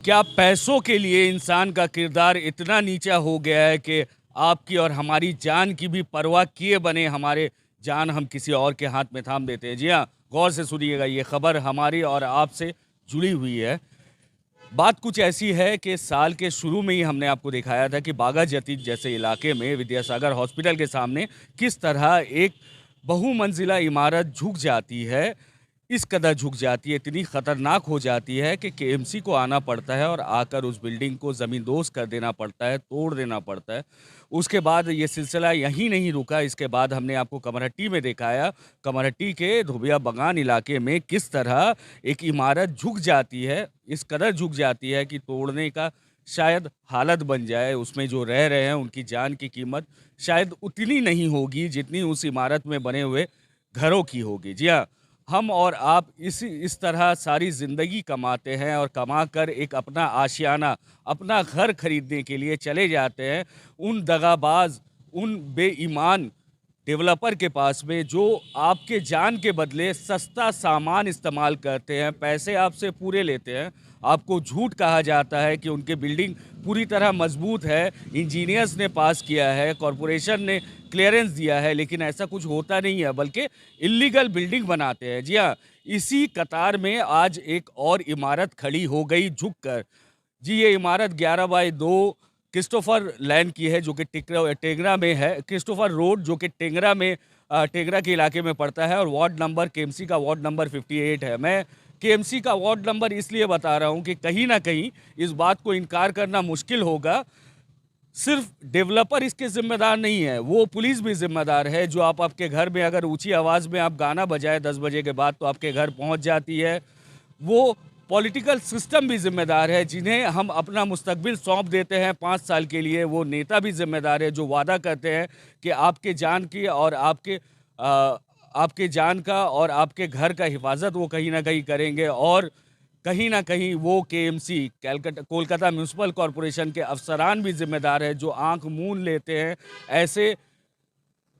क्या पैसों के लिए इंसान का किरदार इतना नीचा हो गया है कि आपकी और हमारी जान की भी परवाह किए बने हमारे जान हम किसी और के हाथ में थाम देते हैं। जी हाँ, गौर से सुनिएगा, ये खबर हमारी और आपसे जुड़ी हुई है। बात कुछ ऐसी है कि साल के शुरू में ही हमने आपको दिखाया था कि बागा जती जैसे इलाके में विद्यासागर हॉस्पिटल के सामने किस तरह एक बहुमंजिला इमारत झुक जाती है। इस कदर झुक जाती है, इतनी खतरनाक हो जाती है कि केएमसी को आना पड़ता है और आकर उस बिल्डिंग को ज़मींदोज़ कर देना पड़ता है, तोड़ देना पड़ता है। उसके बाद ये सिलसिला यहीं नहीं रुका, इसके बाद हमने आपको कमरहट्टी में दिखाया। कमरहट्टी के धोबिया बागान इलाके में किस तरह एक इमारत झुक जाती है, इस कदर झुक जाती है कि तोड़ने का शायद हालत बन जाए। उसमें जो रह रहे हैं उनकी जान की कीमत शायद उतनी नहीं होगी जितनी उस इमारत में बने हुए घरों की होगी। जी हाँ, हम और आप इस तरह सारी ज़िंदगी कमाते हैं और कमा कर एक अपना आशियाना, अपना घर खरीदने के लिए चले जाते हैं उन दगाबाज, उन बेईमान डेवलपर के पास में, जो आपके जान के बदले सस्ता सामान इस्तेमाल करते हैं, पैसे आपसे पूरे लेते हैं। आपको झूठ कहा जाता है कि उनकी बिल्डिंग पूरी तरह मजबूत है, इंजीनियर्स ने पास किया है, कॉरपोरेशन ने क्लियरेंस दिया है, लेकिन ऐसा कुछ होता नहीं है, बल्कि इल्लीगल बिल्डिंग बनाते हैं। जी हाँ, इसी कतार में आज एक और इमारत खड़ी हो गई झुक कर। जी, ये इमारत 11 बाई 2 क्रिस्टोफर लैन की है, जो कि टेंगरा में है। क्रिस्टोफर रोड, जो कि टेंगरा के इलाके में पड़ता है, और वार्ड नंबर केएमसी का वार्ड नंबर 58 है। मैं केएमसी का वार्ड नंबर इसलिए बता रहा हूँ कि कहीं ना कहीं इस बात को इनकार करना मुश्किल होगा। सिर्फ डेवलपर इसके ज़िम्मेदार नहीं है, वो पुलिस भी ज़िम्मेदार है, जो आपके घर में अगर ऊँची आवाज़ में आप गाना बजाएँ 10 बजे के बाद तो आपके घर पहुँच जाती है। वो पॉलिटिकल सिस्टम भी ज़िम्मेदार है, जिन्हें हम अपना मुस्तकबिल सौंप देते हैं 5 साल के लिए। वो नेता भी ज़िम्मेदार है, जो वादा करते हैं कि आपके जान की और आपके जान का और आपके घर का हिफाज़त वो कहीं न कहीं करेंगे। और कहीं न कहीं वो केएमसी, कोलकाता म्युनिसिपल कॉर्पोरेशन के अफ़सरान भी ज़िम्मेदार हैं, जो आँख मूंद लेते हैं ऐसे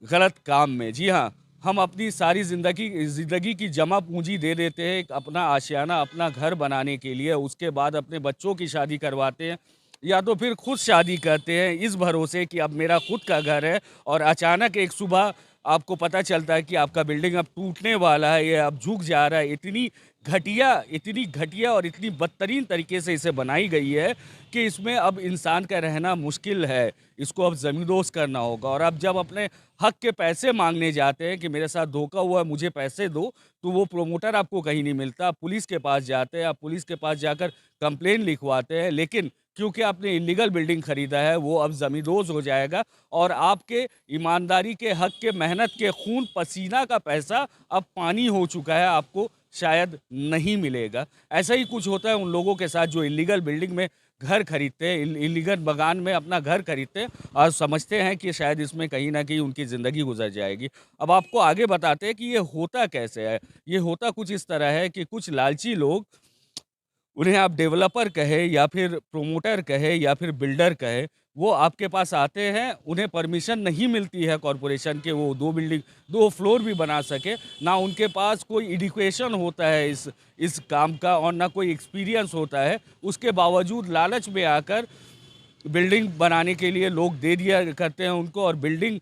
गलत काम में। जी हाँ, हम अपनी सारी ज़िंदगी की जमा पूँजी दे देते हैं एक अपना आशियाना, अपना घर बनाने के लिए। उसके बाद अपने बच्चों की शादी करवाते हैं, या तो फिर खुद शादी करते हैं इस भरोसे कि अब मेरा खुद का घर है, और अचानक एक सुबह आपको पता चलता है कि आपका बिल्डिंग अब टूटने वाला है, ये अब झुक जा रहा है। इतनी घटिया और इतनी बदतरीन तरीके से इसे बनाई गई है कि इसमें अब इंसान का रहना मुश्किल है। इसको अब ज़मींदोज़ करना होगा। और अब जब अपने हक के पैसे मांगने जाते हैं कि मेरे साथ धोखा हुआ है, मुझे पैसे दो, तो वो प्रोमोटर आपको कहीं नहीं मिलता। आप पुलिस के पास जाते हैं, आप पुलिस के पास जाकर कंप्लेन लिखवाते हैं, लेकिन क्योंकि आपने इल्लीगल बिल्डिंग खरीदा है, वो अब ज़मींदोज़ हो जाएगा, और आपके ईमानदारी के, हक के, मेहनत के, खून पसीना का पैसा अब पानी हो चुका है, आपको शायद नहीं मिलेगा। ऐसा ही कुछ होता है उन लोगों के साथ जो इल्लीगल बिल्डिंग में घर खरीदते हैं, इल्लीगल बागान में अपना घर खरीदते हैं, और समझते हैं कि शायद इसमें कहीं न कहीं उनकी ज़िंदगी गुज़र जाएगी। अब आपको आगे बताते हैं कि ये होता कैसे है। ये होता कुछ इस तरह है कि कुछ लालची लोग, उन्हें आप डेवलपर कहें या फिर प्रोमोटर कहें या फिर बिल्डर कहें, वो आपके पास आते हैं, उन्हें परमिशन नहीं मिलती है कॉरपोरेशन के, वो 2 फ्लोर भी बना सके। ना उनके पास कोई एजुकेशन होता है इस काम का, और ना कोई एक्सपीरियंस होता है। उसके बावजूद लालच में आकर बिल्डिंग बनाने के लिए लोग दे दिया करते हैं उनको, और बिल्डिंग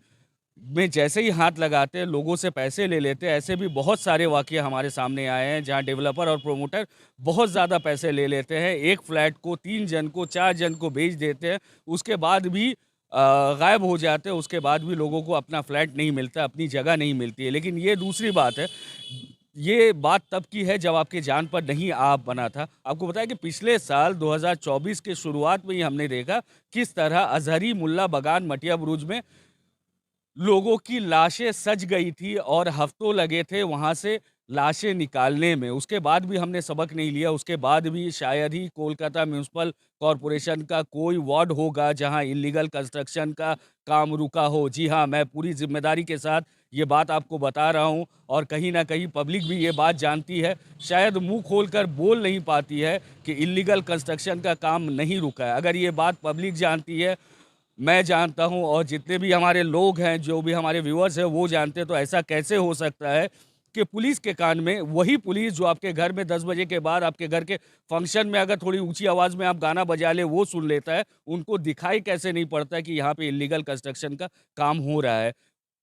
में जैसे ही हाथ लगाते हैं लोगों से पैसे ले लेते हैं। ऐसे भी बहुत सारे वाक़ये हमारे सामने आए हैं जहां डेवलपर और प्रोमोटर बहुत ज़्यादा पैसे ले लेते हैं। एक फ्लैट को 3 जन को, 4 जन को बेच देते हैं, उसके बाद भी गायब हो जाते हैं। उसके बाद भी लोगों को अपना फ्लैट नहीं मिलता, अपनी जगह नहीं मिलती है। लेकिन ये दूसरी बात है। ये बात तब की है जब आपके जान पर नहीं आप बना था। आपको बताया कि पिछले साल 2024 के शुरुआत में ही हमने देखा किस तरह अज़हरी मुल्ला बागान मटिया बुरुज में लोगों की लाशें सज गई थी, और हफ्तों लगे थे वहाँ से लाशें निकालने में। उसके बाद भी हमने सबक नहीं लिया। उसके बाद भी शायद ही कोलकाता म्युनिसिपल कॉरपोरेशन का कोई वार्ड होगा जहाँ इल्लीगल कंस्ट्रक्शन का काम रुका हो। जी हाँ, मैं पूरी ज़िम्मेदारी के साथ ये बात आपको बता रहा हूँ, और कहीं न कहीं पब्लिक भी ये बात जानती है। शायद मुँह खोलकर बोल नहीं पाती है कि इल्लीगल कंस्ट्रक्शन का काम नहीं रुका है। अगर ये बात पब्लिक जानती है, मैं जानता हूँ, और जितने भी हमारे लोग हैं, जो भी हमारे व्यूअर्स हैं, वो जानते हैं, तो ऐसा कैसे हो सकता है आपके पुलिस के कान में, वही पुलिस जो आपके घर में 10 बजे के बाद आपके घर के फंक्शन में अगर थोड़ी ऊंची आवाज में आप गाना बजा ले वो सुन लेता है, उनको दिखाई कैसे नहीं पड़ता कि यहाँ पे इलीगल कंस्ट्रक्शन का काम हो रहा है।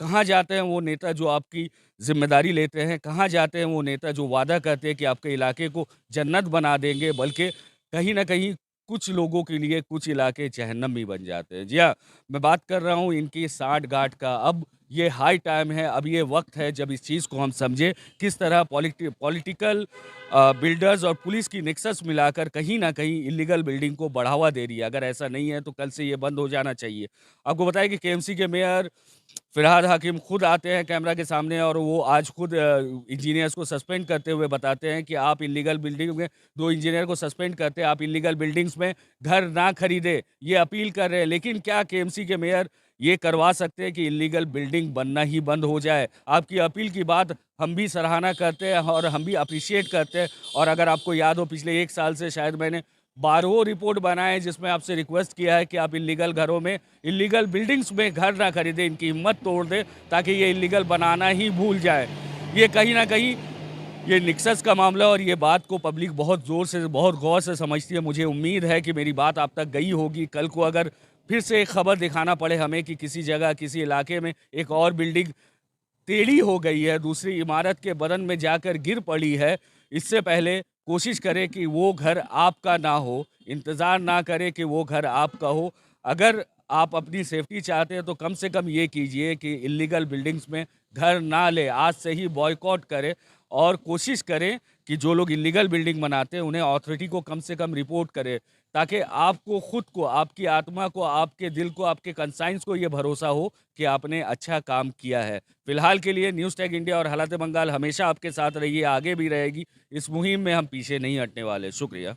कहाँ जाते हैं वो नेता जो आपकी जिम्मेदारी लेते हैं, कहाँ जाते हैं वो नेता जो वादा करते हैं कि आपके इलाके को जन्नत बना देंगे, बल्कि कहीं न कहीं कुछ लोगों के लिए कुछ इलाके जहन्नम भी बन जाते हैं। जी हाँ, मैं बात कर रहा हूँ इनकी साठ-गाँठ का। अब ये हाई टाइम है, अब ये वक़्त है जब इस चीज़ को हम समझें, किस तरह पॉलिटिकल बिल्डर्स और पुलिस की नेक्सस मिलाकर कहीं न कहीं इल्लीगल बिल्डिंग को बढ़ावा दे रही है। अगर ऐसा नहीं है तो कल से ये बंद हो जाना चाहिए। आपको बताएँ कि केएमसी के मेयर फिरहाद हाकिम खुद आते हैं कैमरा के सामने और वो आज खुद इंजीनियर्स को सस्पेंड करते हुए बताते हैं कि आप इल्लीगल बिल्डिंग में 2 इंजीनियर को सस्पेंड करते हैं, आप इल्लीगल बिल्डिंग्स में घर ना खरीदें, ये अपील कर रहे हैं। लेकिन क्या केएमसी के मेयर ये करवा सकते हैं कि इल्लीगल बिल्डिंग बनना ही बंद हो जाए? आपकी अपील की बात हम भी सराहना करते हैं और हम भी एप्रिशिएट करते हैं और अगर आपको याद हो पिछले 1 साल से शायद मैंने 12 रिपोर्ट बनाए जिसमें आपसे रिक्वेस्ट किया है कि आप इल्लीगल घरों में, इल्लीगल बिल्डिंग्स में घर ना खरीदें, इनकी हिम्मत तोड़ दें ताकि ये इल्लीगल बनाना ही भूल जाए। ये कहीं न कहीं ये निक्सस का मामला और ये बात को पब्लिक बहुत ज़ोर से, बहुत गौर से समझती है। मुझे उम्मीद है कि मेरी बात आप तक गई होगी। कल को अगर फिर से एक खबर दिखाना पड़े हमें कि किसी जगह, किसी इलाके में एक और बिल्डिंग टेढ़ी हो गई है, दूसरी इमारत के बदन में जाकर गिर पड़ी है, इससे पहले कोशिश करें कि वो घर आपका ना हो, इंतज़ार ना करें कि वो घर आपका हो। अगर आप अपनी सेफ्टी चाहते हैं तो कम से कम ये कीजिए कि इल्लीगल बिल्डिंग्स में घर ना लें, आज से ही बॉयकॉट करें और कोशिश करें कि जो लोग इल्लीगल बिल्डिंग बनाते हैं उन्हें अथॉरिटी को कम से कम रिपोर्ट करें, ताकि आपको खुद को, आपकी आत्मा को, आपके दिल को, आपके कंसाइंस को ये भरोसा हो कि आपने अच्छा काम किया है। फिलहाल के लिए न्यूज़ टैग इंडिया और हालात बंगाल हमेशा आपके साथ रही है, आगे भी रहेगी। इस मुहिम में हम पीछे नहीं हटने वाले। शुक्रिया।